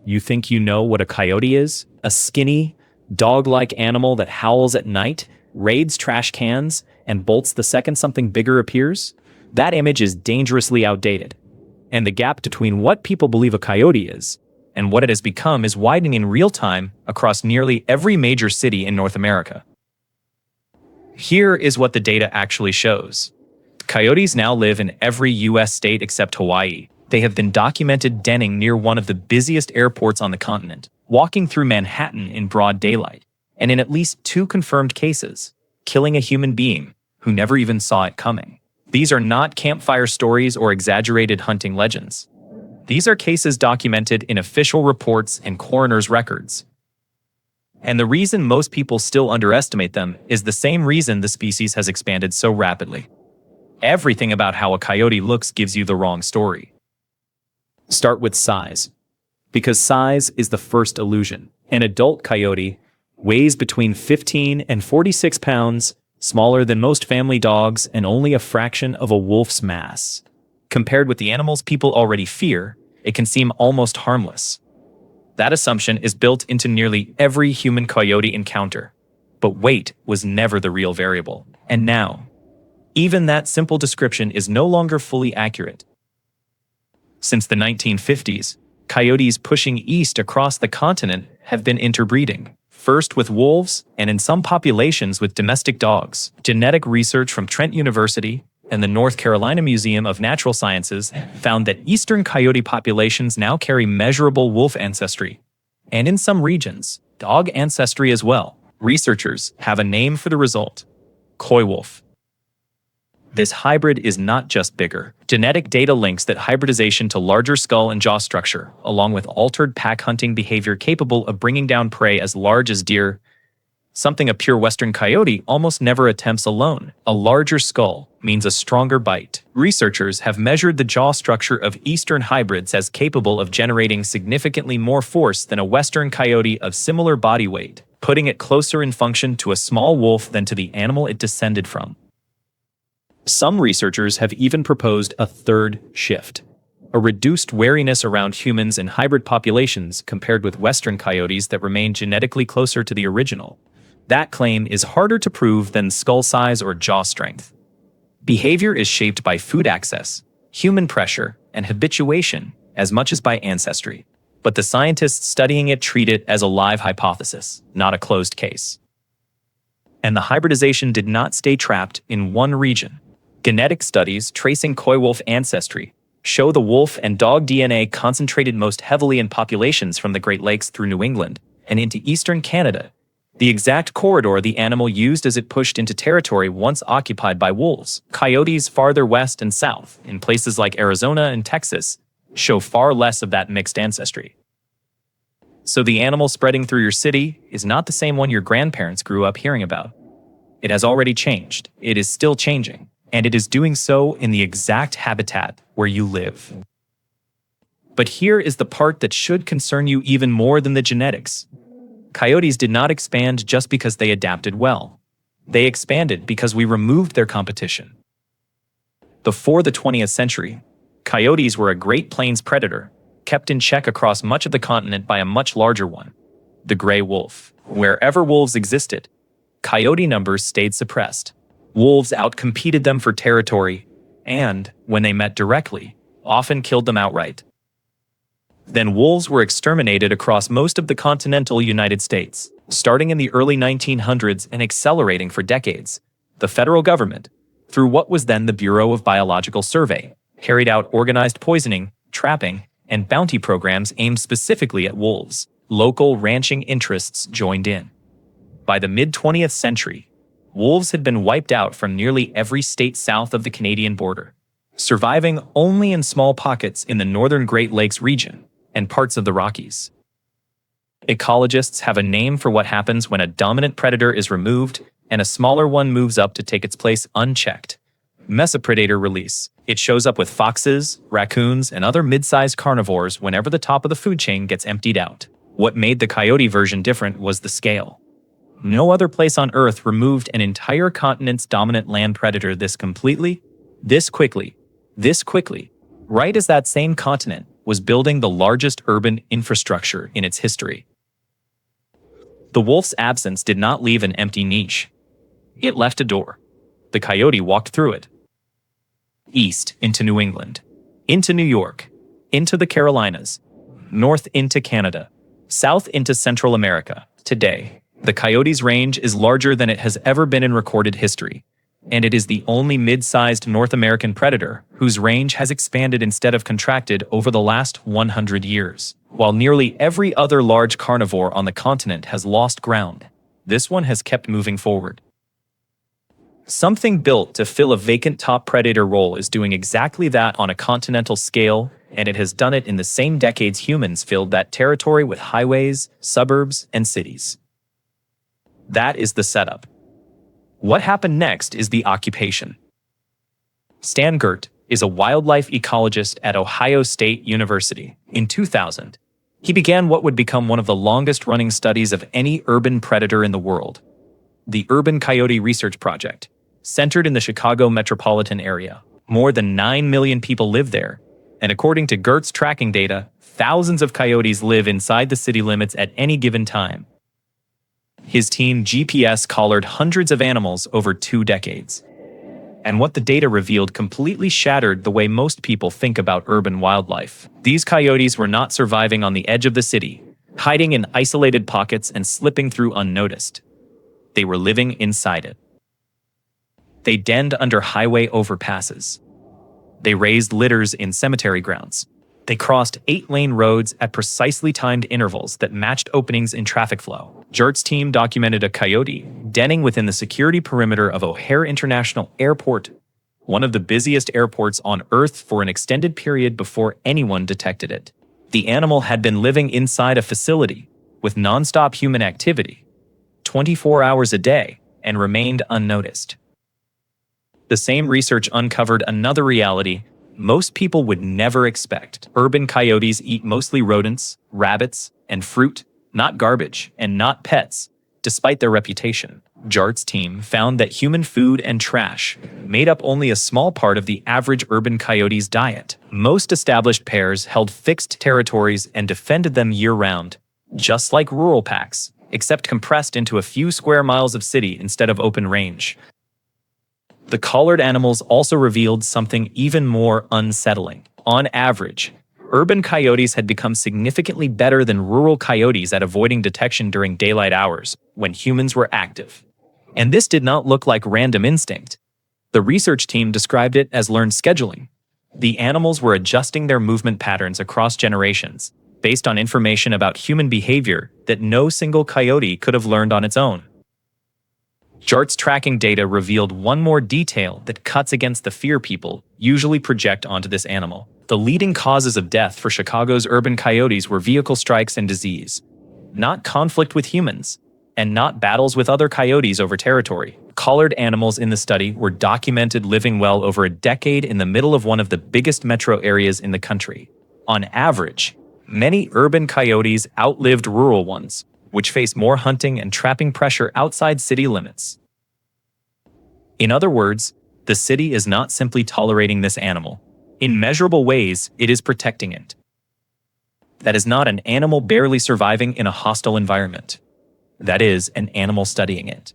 You think you know what a coyote is? A skinny, dog-like animal that howls at night, raids trash cans, and bolts the second something bigger appears? That image is dangerously outdated. And the gap between what people believe a coyote is and what it has become is widening in real time across nearly every major city in North America. Here is what the data actually shows. Coyotes now live in every US state except Hawaii. They have been documented denning near one of the busiest airports on the continent, walking through Manhattan in broad daylight, and in at least 2 confirmed cases, killing a human being who never even saw it coming. These are not campfire stories or exaggerated hunting legends. These are cases documented in official reports and coroner's records. And the reason most people still underestimate them is the same reason the species has expanded so rapidly. Everything about how a coyote looks gives you the wrong story. Start with size, because size is the first illusion. An adult coyote weighs between 15 and 46 pounds, smaller than most family dogs and only a fraction of a wolf's mass. Compared with the animals people already fear, it can seem almost harmless. That assumption is built into nearly every human coyote encounter. But weight was never the real variable. And now, even that simple description is no longer fully accurate. Since the 1950s, coyotes pushing east across the continent have been interbreeding, first with wolves and in some populations with domestic dogs. Genetic research from Trent University and the North Carolina Museum of Natural Sciences found that eastern coyote populations now carry measurable wolf ancestry, and in some regions, dog ancestry as well. Researchers have a name for the result: coy wolf. This hybrid is not just bigger. Genetic data links that hybridization to larger skull and jaw structure, along with altered pack hunting behavior capable of bringing down prey as large as deer, something a pure western coyote almost never attempts alone. A larger skull means a stronger bite. Researchers have measured the jaw structure of eastern hybrids as capable of generating significantly more force than a western coyote of similar body weight, putting it closer in function to a small wolf than to the animal it descended from. Some researchers have even proposed a third shift, a reduced wariness around humans in hybrid populations compared with western coyotes that remain genetically closer to the original. That claim is harder to prove than skull size or jaw strength. Behavior is shaped by food access, human pressure, and habituation as much as by ancestry. But the scientists studying it treat it as a live hypothesis, not a closed case. And the hybridization did not stay trapped in one region. Genetic studies tracing coy wolf ancestry show the wolf and dog DNA concentrated most heavily in populations from the Great Lakes through New England and into eastern Canada, the exact corridor the animal used as it pushed into territory once occupied by wolves. Coyotes farther west and south, in places like Arizona and Texas, show far less of that mixed ancestry. So the animal spreading through your city is not the same one your grandparents grew up hearing about. It has already changed. It is still changing. And it is doing so in the exact habitat where you live. But here is the part that should concern you even more than the genetics. Coyotes did not expand just because they adapted well. They expanded because we removed their competition. Before the 20th century, coyotes were a Great Plains predator, kept in check across much of the continent by a much larger one, the gray wolf. Wherever wolves existed, coyote numbers stayed suppressed. Wolves outcompeted them for territory and, when they met directly, often killed them outright. Then wolves were exterminated across most of the continental United States, starting in the early 1900s and accelerating for decades. The federal government, through what was then the Bureau of Biological Survey, carried out organized poisoning, trapping, and bounty programs aimed specifically at wolves. Local ranching interests joined in. By the mid-20th century, wolves had been wiped out from nearly every state south of the Canadian border, surviving only in small pockets in the northern Great Lakes region and parts of the Rockies. Ecologists have a name for what happens when a dominant predator is removed and a smaller one moves up to take its place unchecked. Mesopredator release. It shows up with foxes, raccoons, and other mid-sized carnivores whenever the top of the food chain gets emptied out. What made the coyote version different was the scale. No other place on Earth removed an entire continent's dominant land predator this completely, this quickly, right as that same continent was building the largest urban infrastructure in its history. The wolf's absence did not leave an empty niche. It left a door. The coyote walked through it. East into New England, into New York, into the Carolinas, north into Canada, south into Central America. Today, the coyote's range is larger than it has ever been in recorded history, and it is the only mid-sized North American predator whose range has expanded instead of contracted over the last 100 years. While nearly every other large carnivore on the continent has lost ground, this one has kept moving forward. Something built to fill a vacant top predator role is doing exactly that on a continental scale, and it has done it in the same decades humans filled that territory with highways, suburbs, and cities. That is the setup. What happened next is the occupation. Stan Gert is a wildlife ecologist at Ohio State University. In 2000, he began what would become one of the longest-running studies of any urban predator in the world, the Urban Coyote Research Project, centered in the Chicago metropolitan area. More than 9 million people live there, and according to Gert's tracking data, thousands of coyotes live inside the city limits at any given time. His team GPS collared hundreds of animals over 2 decades. And what the data revealed completely shattered the way most people think about urban wildlife. These coyotes were not surviving on the edge of the city, hiding in isolated pockets and slipping through unnoticed. They were living inside it. They denned under highway overpasses. They raised litters in cemetery grounds. They crossed 8-lane roads at precisely timed intervals that matched openings in traffic flow. Gert's team documented a coyote denning within the security perimeter of O'Hare International Airport, one of the busiest airports on Earth, for an extended period before anyone detected it. The animal had been living inside a facility with nonstop human activity, 24 hours a day, and remained unnoticed. The same research uncovered another reality most people would never expect. Urban coyotes eat mostly rodents, rabbits, and fruit, not garbage, and not pets, despite their reputation. Gert's team found that human food and trash made up only a small part of the average urban coyote's diet. Most established pairs held fixed territories and defended them year-round, just like rural packs, except compressed into a few square miles of city instead of open range. The collared animals also revealed something even more unsettling. On average, urban coyotes had become significantly better than rural coyotes at avoiding detection during daylight hours, when humans were active. And this did not look like random instinct. The research team described it as learned scheduling. The animals were adjusting their movement patterns across generations, based on information about human behavior that no single coyote could have learned on its own. Gert's tracking data revealed one more detail that cuts against the fear people usually project onto this animal. The leading causes of death for Chicago's urban coyotes were vehicle strikes and disease, not conflict with humans, and not battles with other coyotes over territory. Collared animals in the study were documented living well over a decade in the middle of one of the biggest metro areas in the country. On average, many urban coyotes outlived rural ones, which face more hunting and trapping pressure outside city limits. In other words, the city is not simply tolerating this animal. In measurable ways, it is protecting it. That is not an animal barely surviving in a hostile environment. That is an animal studying it.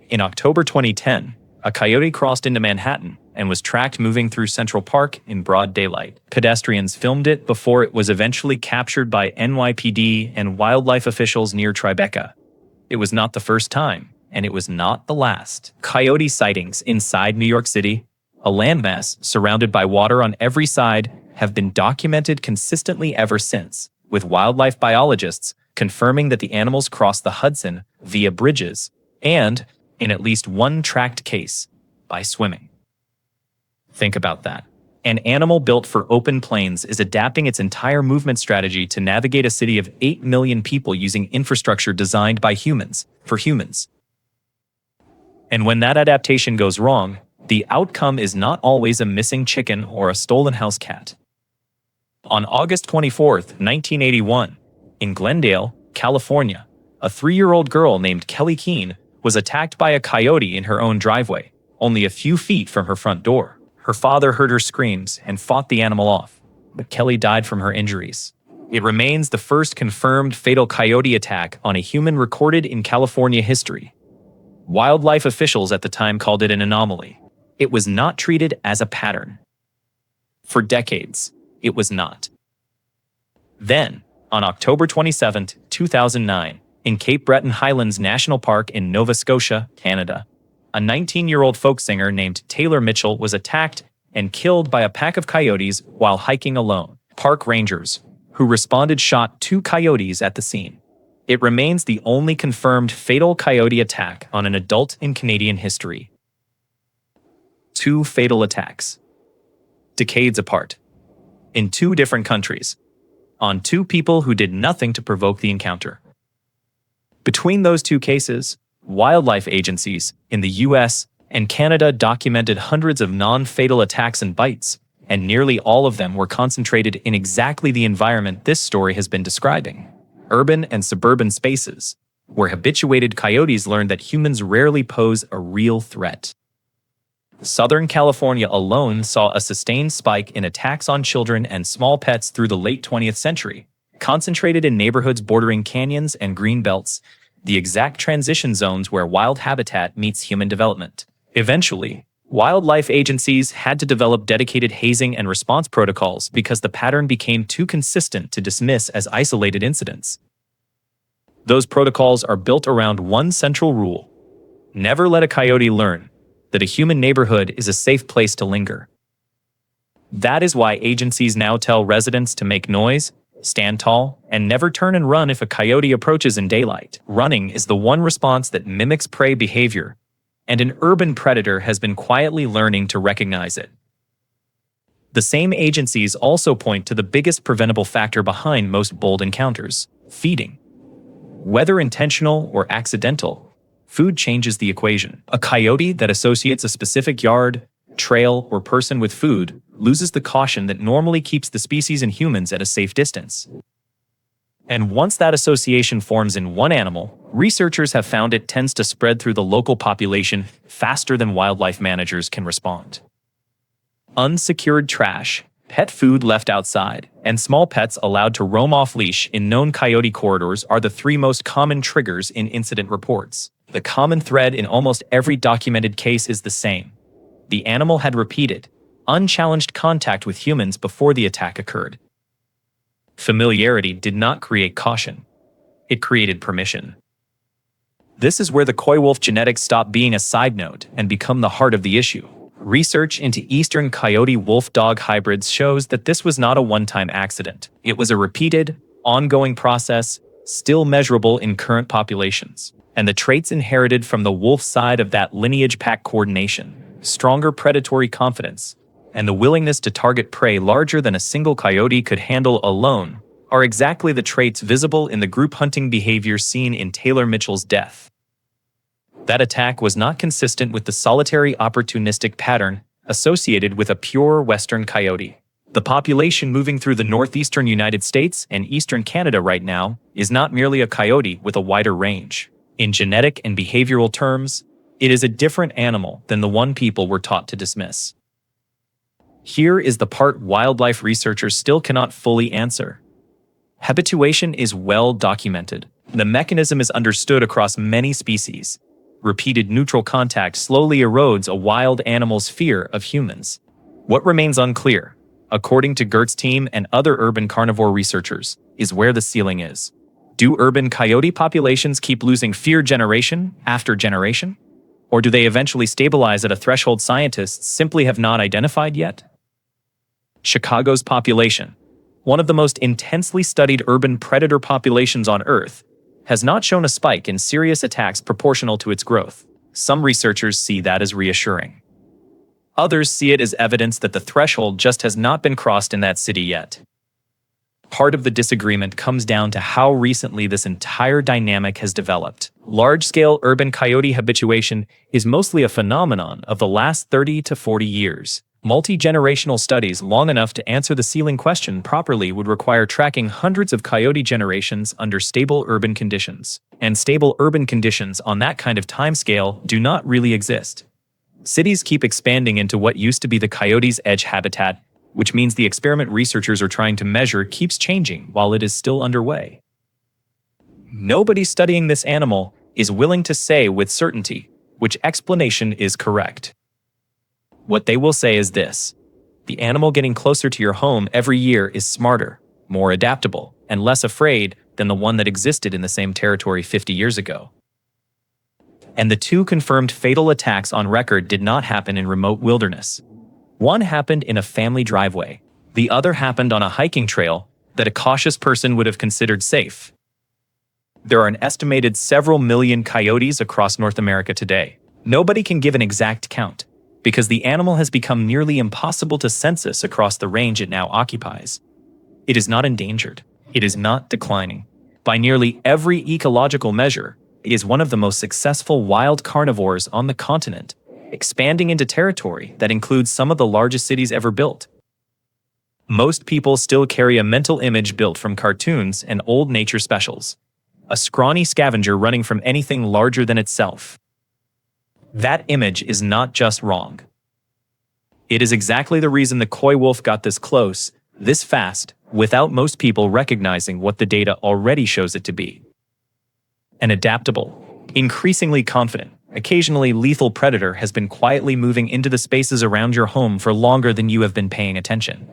In October 2010, a coyote crossed into Manhattan and was tracked moving through Central Park in broad daylight. Pedestrians filmed it before it was eventually captured by NYPD and wildlife officials near Tribeca. It was not the first time, and it was not the last. Coyote sightings inside New York City, a landmass surrounded by water on every side, have been documented consistently ever since, with wildlife biologists confirming that the animals crossed the Hudson via bridges and, in at least one tracked case, by swimming. Think about that. An animal built for open plains is adapting its entire movement strategy to navigate a city of 8 million people using infrastructure designed by humans, for humans. And when that adaptation goes wrong, the outcome is not always a missing chicken or a stolen house cat. On August 24, 1981, in Glendale, California, a 3-year-old girl named Kelly Keene was attacked by a coyote in her own driveway, only a few feet from her front door. Her father heard her screams and fought the animal off. but Kelly died from her injuries. It remains the first confirmed fatal coyote attack on a human recorded in California history. Wildlife officials at the time called it an anomaly. It was not treated as a pattern. For decades, it was not. Then, on October 27, 2009, in Cape Breton Highlands National Park in Nova Scotia, Canada, a 19-year-old folk singer named Taylor Mitchell was attacked and killed by a pack of coyotes while hiking alone. Park rangers, who responded, shot 2 coyotes at the scene. It remains the only confirmed fatal coyote attack on an adult in Canadian history. 2 fatal attacks. Decades apart. In 2 different countries. On 2 people who did nothing to provoke the encounter. Between those 2 cases, wildlife agencies in the US and Canada documented hundreds of non-fatal attacks and bites, and nearly all of them were concentrated in exactly the environment this story has been describing: urban and suburban spaces, where habituated coyotes learned that humans rarely pose a real threat. Southern California alone saw a sustained spike in attacks on children and small pets through the late 20th century, concentrated in neighborhoods bordering canyons and green belts, the exact transition zones where wild habitat meets human development. Eventually, wildlife agencies had to develop dedicated hazing and response protocols because the pattern became too consistent to dismiss as isolated incidents. Those protocols are built around one central rule: never let a coyote learn that a human neighborhood is a safe place to linger. That is why agencies now tell residents to make noise, stand tall, and never turn and run if a coyote approaches in daylight. Running is the one response that mimics prey behavior, and an urban predator has been quietly learning to recognize it. The same agencies also point to the biggest preventable factor behind most bold encounters: feeding. Whether intentional or accidental, food changes the equation. A coyote that associates a specific yard, trail, or person with food loses the caution that normally keeps the species and humans at a safe distance. And once that association forms in one animal, researchers have found it tends to spread through the local population faster than wildlife managers can respond. Unsecured trash, pet food left outside, and small pets allowed to roam off-leash in known coyote corridors are the 3 most common triggers in incident reports. The common thread in almost every documented case is the same: the animal had repeated, unchallenged contact with humans before the attack occurred. Familiarity did not create caution. It created permission. This is where the coy wolf genetics stop being a side note and become the heart of the issue. Research into eastern coyote wolf-dog hybrids shows that this was not a one-time accident. It was a repeated, ongoing process, still measurable in current populations. And the traits inherited from the wolf side of that lineage: pack coordination, stronger predatory confidence, and the willingness to target prey larger than a single coyote could handle alone, are exactly the traits visible in the group hunting behavior seen in Taylor Mitchell's death. That attack was not consistent with the solitary opportunistic pattern associated with a pure western coyote. The population moving through the northeastern United States and eastern Canada right now is not merely a coyote with a wider range. In genetic and behavioral terms, it is a different animal than the one people were taught to dismiss. Here is the part wildlife researchers still cannot fully answer. Habituation is well documented. The mechanism is understood across many species. Repeated neutral contact slowly erodes a wild animal's fear of humans. What remains unclear, according to Gert's team and other urban carnivore researchers, is where the ceiling is. Do urban coyote populations keep losing fear generation after generation? Or do they eventually stabilize at a threshold scientists simply have not identified yet? Chicago's population, one of the most intensely studied urban predator populations on Earth, has not shown a spike in serious attacks proportional to its growth. Some researchers see that as reassuring. Others see it as evidence that the threshold just has not been crossed in that city yet. Part of the disagreement comes down to how recently this entire dynamic has developed. Large-scale urban coyote habituation is mostly a phenomenon of the last 30 to 40 years. Multi-generational studies long enough to answer the ceiling question properly would require tracking hundreds of coyote generations under stable urban conditions. And stable urban conditions on that kind of timescale do not really exist. Cities keep expanding into what used to be the coyote's edge habitat, which means the experiment researchers are trying to measure keeps changing while it is still underway. Nobody studying this animal is willing to say with certainty which explanation is correct. What they will say is this: the animal getting closer to your home every year is smarter, more adaptable, and less afraid than the one that existed in the same territory 50 years ago. And the two confirmed fatal attacks on record did not happen in remote wilderness. One happened in a family driveway. The other happened on a hiking trail that a cautious person would have considered safe. There are an estimated several million coyotes across North America today. Nobody can give an exact count, because the animal has become nearly impossible to census across the range it now occupies. It is not endangered. It is not declining. By nearly every ecological measure, it is one of the most successful wild carnivores on the continent, expanding into territory that includes some of the largest cities ever built. Most people still carry a mental image built from cartoons and old nature specials: a scrawny scavenger running from anything larger than itself. That image is not just wrong. It is exactly the reason the coy wolf got this close, this fast, without most people recognizing what the data already shows it to be. An adaptable, increasingly confident, occasionally lethal predator has been quietly moving into the spaces around your home for longer than you have been paying attention.